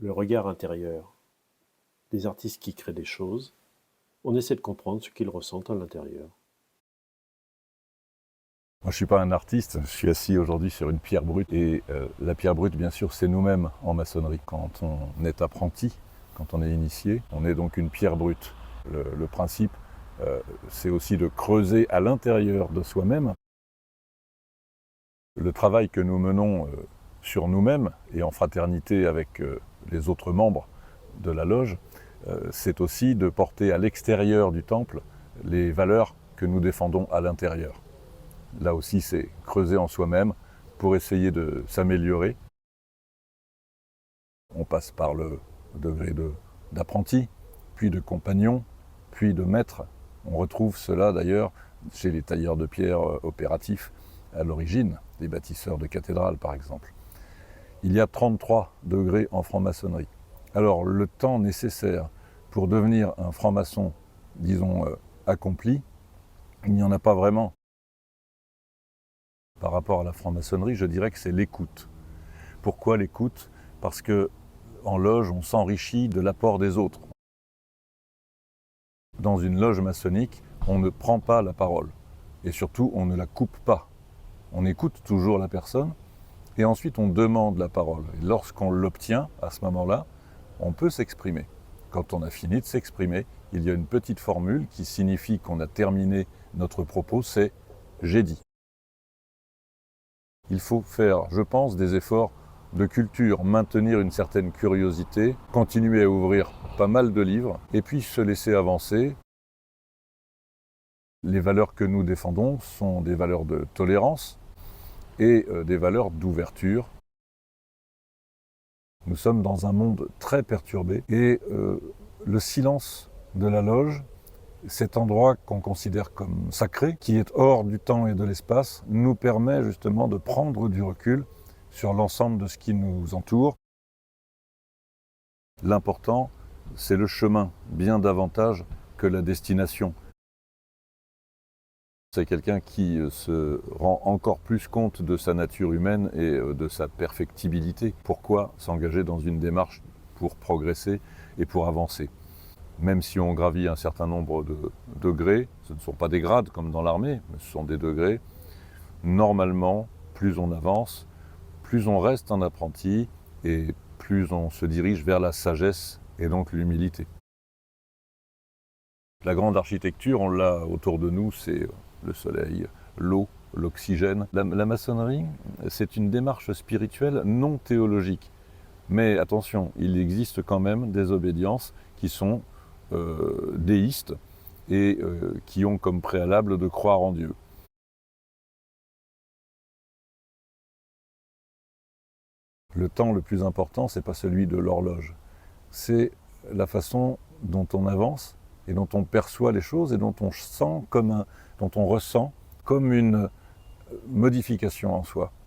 le regard intérieur. Des artistes qui créent des choses, on essaie de comprendre ce qu'ils ressentent à l'intérieur. Moi, je ne suis pas un artiste, je suis assis aujourd'hui sur une pierre brute. Et la pierre brute, bien sûr, c'est nous-mêmes en maçonnerie. Quand on est apprenti, quand on est initié, on est donc une pierre brute. Le principe, c'est aussi de creuser à l'intérieur de soi-même. Le travail que nous menons sur nous-mêmes et en fraternité avec les autres membres de la loge, c'est aussi de porter à l'extérieur du temple les valeurs que nous défendons à l'intérieur. Là aussi, c'est creuser en soi-même pour essayer de s'améliorer. On passe par le degré d'apprenti, puis de compagnon, puis de maître. On retrouve cela d'ailleurs chez les tailleurs de pierre opératifs à l'origine, les bâtisseurs de cathédrales par exemple. Il y a 33 degrés en franc-maçonnerie. Alors le temps nécessaire pour devenir un franc-maçon, disons, accompli, il n'y en a pas vraiment. Par rapport à la franc-maçonnerie, je dirais que c'est l'écoute. Pourquoi l'écoute ? Parce qu'en loge, on s'enrichit de l'apport des autres. Dans une loge maçonnique, on ne prend pas la parole. Et surtout, on ne la coupe pas. On écoute toujours la personne et ensuite on demande la parole. Et lorsqu'on l'obtient, à ce moment-là, on peut s'exprimer. Quand on a fini de s'exprimer, il y a une petite formule qui signifie qu'on a terminé notre propos, c'est « j'ai dit ». Il faut faire, je pense, des efforts de culture, maintenir une certaine curiosité, continuer à ouvrir pas mal de livres, et puis se laisser avancer. Les valeurs que nous défendons sont des valeurs de tolérance et des valeurs d'ouverture. Nous sommes dans un monde très perturbé et le silence de la loge, cet endroit qu'on considère comme sacré, qui est hors du temps et de l'espace, nous permet justement de prendre du recul sur l'ensemble de ce qui nous entoure. L'important, c'est le chemin, bien davantage que la destination. C'est quelqu'un qui se rend encore plus compte de sa nature humaine et de sa perfectibilité. Pourquoi s'engager dans une démarche pour progresser et pour avancer ? Même si on gravit un certain nombre de degrés, ce ne sont pas des grades comme dans l'armée, mais ce sont des degrés. Normalement, plus on avance, plus on reste un apprenti et plus on se dirige vers la sagesse et donc l'humilité. La grande architecture, on l'a autour de nous, c'est le soleil, l'eau, l'oxygène. La maçonnerie, c'est une démarche spirituelle non théologique. Mais attention, il existe quand même des obédiences qui sont déistes et qui ont comme préalable de croire en Dieu. Le temps le plus important, c'est pas celui de l'horloge, c'est la façon dont on avance et dont on perçoit les choses et dont on sent dont on ressent comme une modification en soi.